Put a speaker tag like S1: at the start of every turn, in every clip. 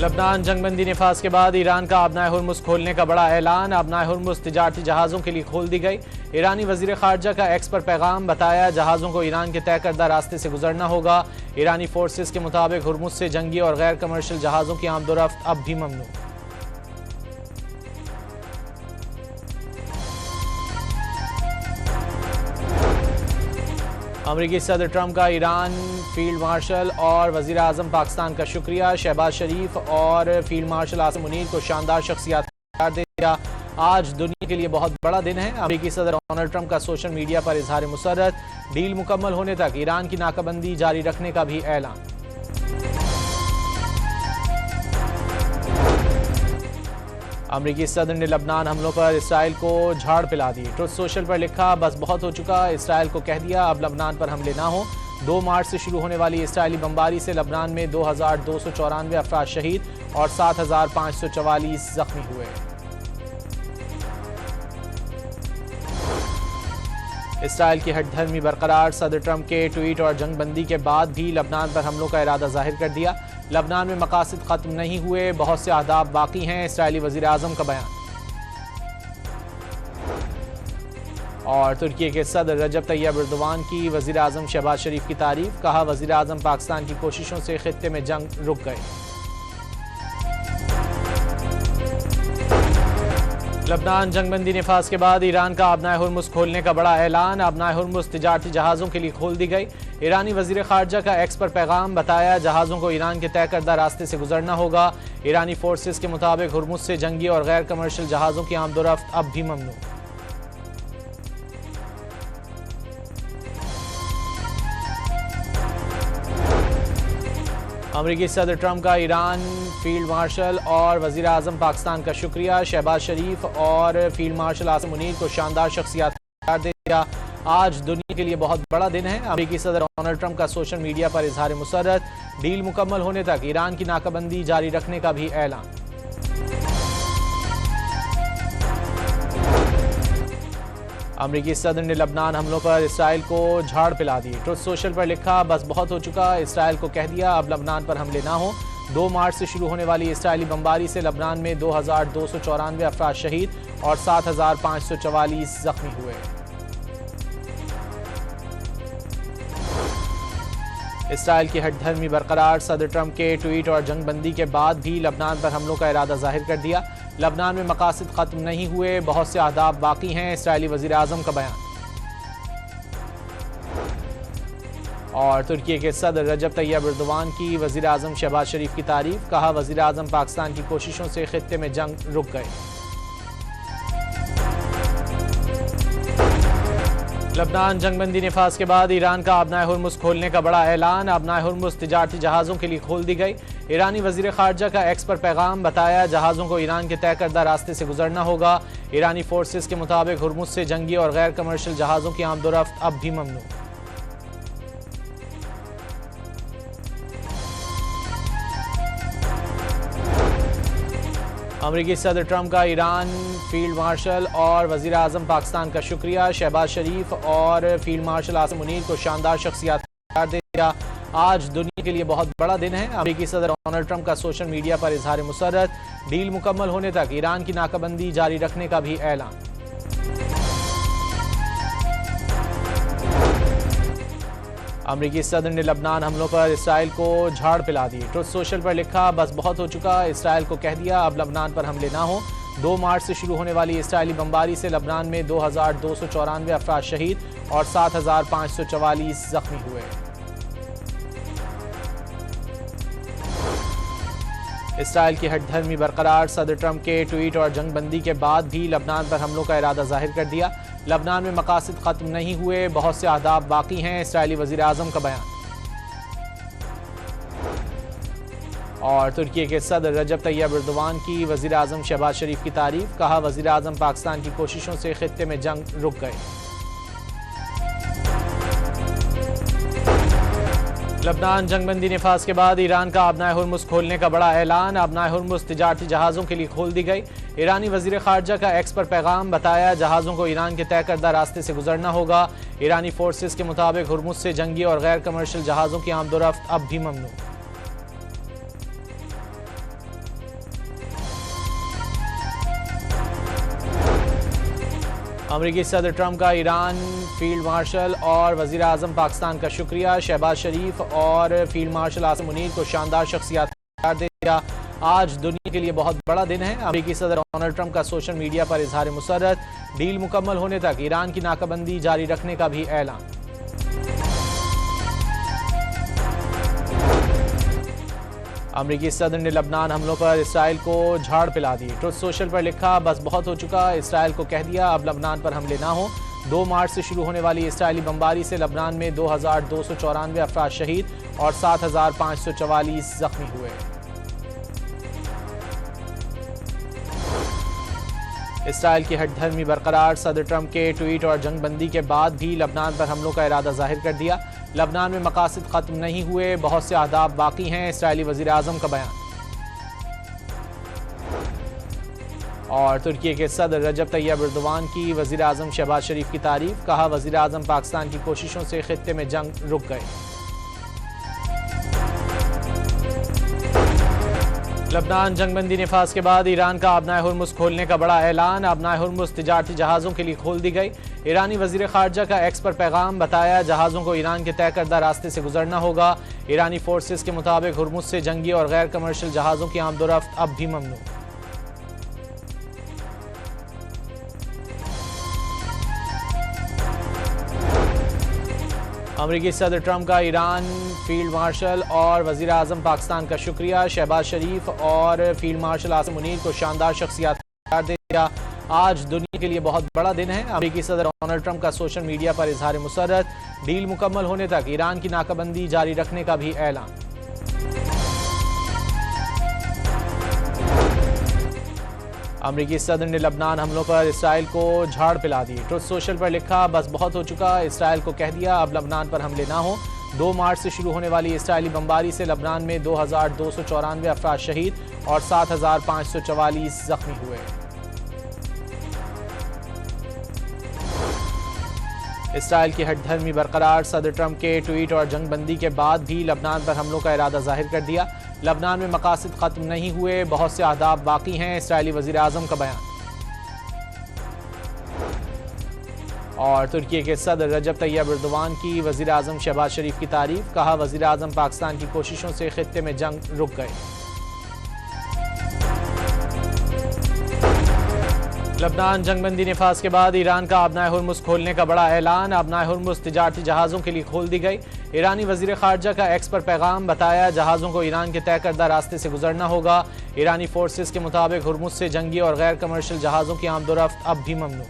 S1: लबनान जंगबंदी नफाज के बाद ईरान का आबनाए हुर्मुज़ खोलने का बड़ा ऐलान। आबनाए हुर्मुज़ तिजारती जहाज़ों के लिए खोल दी गई। ईरानी वज़ीर ख़ारजा का एक्स पर पैगाम, बताया जहाज़ों को ईरान के तय करदा रास्ते से गुजरना होगा। ईरानी फोर्सेस के मुताबिक हुर्मुज़ से जंगी और गैर कमर्शियल जहाज़ों की आमदोरफ्त अब भी ममनू। अमरीकी सदर ट्रंप का ईरान फील्ड मार्शल और वज़ीर आज़म पाकिस्तान का शुक्रिया। शहबाज शरीफ और फील्ड मार्शल आसिम मुनीर को शानदार शख्सियत करार दे दिया। आज दुनिया के लिए बहुत बड़ा दिन है। अमरीकी सदर डोनाल्ड ट्रंप का सोशल मीडिया पर इजहार मुसर्रत, डील मुकम्मल होने तक ईरान की नाकाबंदी जारी रखने का भी ऐलान। अमरीकी सदर ने लबनान हमलों पर इसराइल को झाड़ पिला दी। ट्रुथ सोशल पर लिखा, बस बहुत हो चुका, इसराइल को कह दिया अब लबनान पर हमले ना हो। 2 मार्च से शुरू होने वाली इसराइली बमबारी से लबनान में 2294 अफराद शहीद और 7544 जख्मी हुए। इसराइल की हठधर्मी बरकरार, सदर ट्रंप के ट्वीट और जंगबंदी के बाद भी लबनान पर हमलों का इरादा जाहिर कर दिया। लबनान में मकासद खत्म नहीं हुए, बहुत से अहदाफ बाकी हैं, इसराइली वज़ीर आज़म का बयान। और तुर्की के सदर रजब तैयब एर्दोगान की वज़ीर आज़म शहबाज शरीफ की तारीफ, कहा वज़ीर आज़म पाकिस्तान की कोशिशों से खित्ते में जंग रुक गई। लबनान जंगबंदी नफाज के बाद ईरान का आबनाए हुर्मुज़ खोलने का बड़ा ऐलान। आबनाए हुर्मुज़ तिजारती जहाज़ों के लिए खोल दी गई। ईरानी वज़ीर ख़ारजा का एक्स पर पैगाम, बताया जहाज़ों को ईरान के तय करदा रास्ते से गुजरना होगा। ईरानी फोर्सेस के मुताबिक हुर्मुज़ से जंगी और गैर कमर्शियल जहाज़ों की आमदोरफ्त अब भी ममनू। अमरीकी सदर ट्रंप का ईरान फील्ड मार्शल और वज़ीर आज़म पाकिस्तान का शुक्रिया। शहबाज शरीफ और फील्ड मार्शल आसिम मुनीर को शानदार शख्सियत करार दे दिया। आज दुनिया के लिए बहुत बड़ा दिन है। अमरीकी सदर डोनाल्ड ट्रंप का सोशल मीडिया पर इजहार मुसर्रत, डील मुकम्मल होने तक ईरान की नाकाबंदी जारी रखने का भी ऐलान। अमरीकी सदर ने लबनान हमलों पर इसराइल को झाड़ पिला दी। ट्रुथ सोशल पर लिखा, बस बहुत हो चुका, इसराइल को कह दिया अब लबनान पर हमले ना हो। 2 मार्च से शुरू होने वाली इसराइली बमबारी से लबनान में 2294 अफराद शहीद और 7544 जख्मी हुए। इसराइल की हठधर्मी बरकरार, सदर ट्रंप के ट्वीट और जंगबंदी के बाद भी लबनान पर हमलों का इरादा जाहिर कर दिया। लबनान में मकासद खत्म नहीं हुए, बहुत से अहदाफ बाकी हैं, इसराइली वज़ीर आज़म का बयान। और तुर्की के सदर रजब तैयब एर्दोगान की वज़ीर आज़म शहबाज शरीफ की तारीफ, कहा वज़ीर आज़म पाकिस्तान की कोशिशों से खित्ते में जंग रुक गई। लबनान जंगबंदी नफाज के बाद ईरान का आबनाए हुर्मुज़ खोलने का बड़ा ऐलान। आबनाए हुर्मुज़ तिजारती जहाज़ों के लिए खोल दी गई। ईरानी वज़ीर ख़ारजा का एक्स पर पैगाम, बताया जहाज़ों को ईरान के तय करदा रास्ते से गुजरना होगा। ईरानी फोर्सेस के मुताबिक हुर्मुज़ से जंगी और गैर कमर्शियल जहाज़ों की आमदोरफ्त अब भी ममनू। अमरीकी सदर ट्रंप का ईरान फील्ड मार्शल और वज़ीर आज़म पाकिस्तान का शुक्रिया। शहबाज शरीफ और फील्ड मार्शल आसिम मुनीर को शानदार शख्सियत करार दे दिया। आज दुनिया के लिए बहुत बड़ा दिन है। अमरीकी सदर डोनाल्ड ट्रंप का सोशल मीडिया पर इजहार मुसर्रत, डील मुकम्मल होने तक ईरान की नाकाबंदी जारी रखने का भी ऐलान। अमरीकी सदर ने लबनान हमलों पर इसराइल को झाड़ पिला दी। ट्रुथ सोशल पर लिखा, बस बहुत हो चुका, इसराइल को कह दिया अब लबनान पर हमले ना हो। 2 मार्च से शुरू होने वाली इसराइली बमबारी से लबनान में 2294 अफराद शहीद और 7544 जख्मी हुए। इसराइल की हठधर्मी बरकरार, सदर ट्रंप के ट्वीट और जंगबंदी के बाद भी लबनान पर हमलों का इरादा जाहिर कर दिया। लबनान में मकासद खत्म नहीं हुए, बहुत से अहदाफ बाकी हैं, इसराइली वज़ीर आज़म का बयान। और तुर्की के सदर रजब तैयब एर्दोगान की वज़ीर आज़म शहबाज शरीफ की तारीफ, कहा वज़ीर आज़म पाकिस्तान की कोशिशों से खित्ते में जंग रुक गई। लबनान जंगबंदी नफाज के बाद ईरान का आबनाए हुर्मुज़ खोलने का बड़ा ऐलान। आबनाए हुर्मुज़ तिजारती जहाज़ों के लिए खोल दी गई। ईरानी वज़ीर ख़ारजा का एक्स पर पैगाम, बताया जहाज़ों को ईरान के तय करदा रास्ते से गुजरना होगा। ईरानी फोर्सेस के मुताबिक हुर्मुज़ से जंगी और गैर कमर्शियल जहाज़ों की आमदोरफ्त अब भी ममनू। अमरीकी सदर ट्रंप का ईरान फील्ड मार्शल और वजीर आजम पाकिस्तान का शुक्रिया। शहबाज शरीफ और फील्ड मार्शल आसिम मुनीर को शानदार शख्सियत करार दे दिया। आज दुनिया के लिए बहुत बड़ा दिन है। अमरीकी सदर डोनाल्ड ट्रंप का सोशल मीडिया पर इजहार मुसर्रत, डील मुकम्मल होने तक ईरान की नाकाबंदी जारी रखने का भी ऐलान। अमरीकी सदर ने लबनान हमलों पर इसराइल को झाड़ पिला दी। ट्रुथ सोशल पर लिखा, बस बहुत हो चुका, इसराइल को कह दिया अब लबनान पर हमले ना हो। 2 मार्च से शुरू होने वाली इसराइली बमबारी से लबनान में 2294 अफराद शहीद और 7544 जख्मी हुए। इसराइल की हठधर्मी बरकरार, सदर ट्रंप के ट्वीट और जंगबंदी के बाद भी लबनान पर हमलों का इरादा जाहिर कर दिया। लबनान में मकासद खत्म नहीं हुए, बहुत से अहदाफ बाकी हैं, इसराइली वजीर आजम का बयान। और तुर्की के सदर रजब तैयब एर्दोगान की वजीर आजम शहबाज शरीफ की तारीफ, कहा वजीर आजम पाकिस्तान की कोशिशों से खित्ते में जंग रुक गए। लबनान जंगबंदी नफाज के बाद ईरान का आबनाए हुर्मुज़ खोलने का बड़ा ऐलान। आबनाए हुर्मुज़ तिजारती जहाज़ों के लिए खोल दी गई। ईरानी वजीर खारजा का एक्स पर पैगाम, बताया जहाज़ों को ईरान के तय करदा रास्ते से गुजरना होगा। ईरानी फोर्सेस के मुताबिक हुर्मुज़ से जंगी और गैर कमर्शियल जहाज़ों की आमदोरफ्त अब भी ममनू। अमरीकी सदर ट्रंप का ईरान फील्ड मार्शल और वजीर आजम पाकिस्तान का शुक्रिया। शहबाज शरीफ और फील्ड मार्शल आसिम मुनीर को शानदार शख्सियत करार दे दिया। आज दुनिया के लिए बहुत बड़ा दिन है। अमरीकी सदर डोनाल्ड ट्रंप का सोशल मीडिया पर इजहार मुसर्रत, डील मुकम्मल होने तक ईरान की नाकाबंदी जारी रखने का भी ऐलान। अमरीकी सदर ने लबनान हमलों पर इसराइल को झाड़ पिला दी। ट्रुथ सोशल पर लिखा, बस बहुत हो चुका, इसराइल को कह दिया अब लबनान पर हमले ना हो। 2 मार्च से शुरू होने वाली इसराइली बमबारी से लबनान में 2294 अफराद शहीद और 7544 जख्मी हुए। इसराइल की हठधर्मी बरकरार, सदर ट्रंप के ट्वीट और जंगबंदी के बाद भी लबनान पर हमलों का इरादा जाहिर कर दिया। लबनान में मकासद खत्म नहीं हुए, बहुत से अहदाफ बाकी हैं, इसराइली वजीर आजम का बयान। और तुर्की के सदर रजब तैयब एर्दोगान की वजीर आजम शहबाज शरीफ की तारीफ, कहा वजीर आजम पाकिस्तान की कोशिशों से खित्ते में जंग रुक गए। लबनान जंगबंदी नफाज के बाद ईरान का आबनाए हुर्मुज़ खोलने का बड़ा ऐलान। आबनाए हुर्मुज़ तिजारती जहाज़ों के लिए खोल दी गई। ईरानी वजीर खारजा का एक्स पर पैगाम, बताया जहाज़ों को ईरान के तय करदा रास्ते से गुजरना होगा। ईरानी फोर्सेस के मुताबिक हुर्मुज़ से जंगी और गैर कमर्शियल जहाज़ों की आमदोरफ्त अब भी ममनू।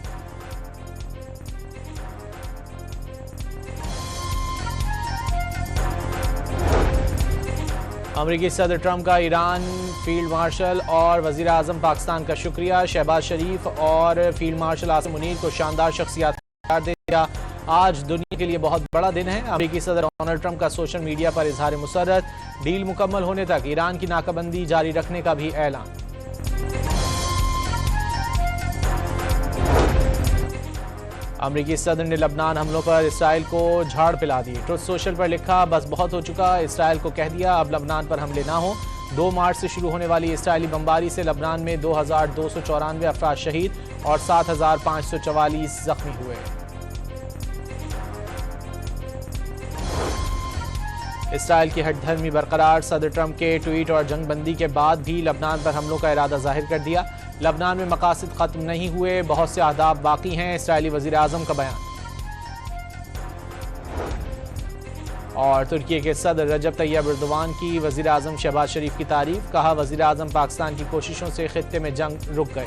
S1: अमरीकी सदर ट्रंप का ईरान फील्ड मार्शल और वजीर आजम पाकिस्तान का शुक्रिया। शहबाज शरीफ और फील्ड मार्शल आसिम मुनीर को शानदार शख्सियत करार दे दिया। आज दुनिया के लिए बहुत बड़ा दिन है। अमरीकी सदर डोनाल्ड ट्रंप का सोशल मीडिया पर इजहार मुसर्रत, डील मुकम्मल होने तक ईरान की नाकाबंदी जारी रखने का भी ऐलान। अमरीकी सदर ने लबनान हमलों पर इसराइल को झाड़ पिला दी। ट्रुथ सोशल पर लिखा, बस बहुत हो चुका, इसराइल को कह दिया अब लबनान पर हमले ना हो। 2 मार्च से शुरू होने वाली इसराइली बमबारी से लबनान में 2294 अफराद शहीद और 7544 जख्मी हुए। इसराइल की हठधर्मी बरकरार, सदर ट्रंप के ट्वीट और जंगबंदी के बाद भी लबनान पर हमलों का इरादा जाहिर कर दिया। लबनान में मकासद खत्म नहीं हुए, बहुत से अहदाफ बाकी हैं, इसराइली वजीर आजम का बयान। और तुर्की के सदर रजब तैयब एर्दोगान की वजीर आजम शहबाज शरीफ की तारीफ, कहा वजीर आजम पाकिस्तान की कोशिशों से खित्ते में जंग रुक गए।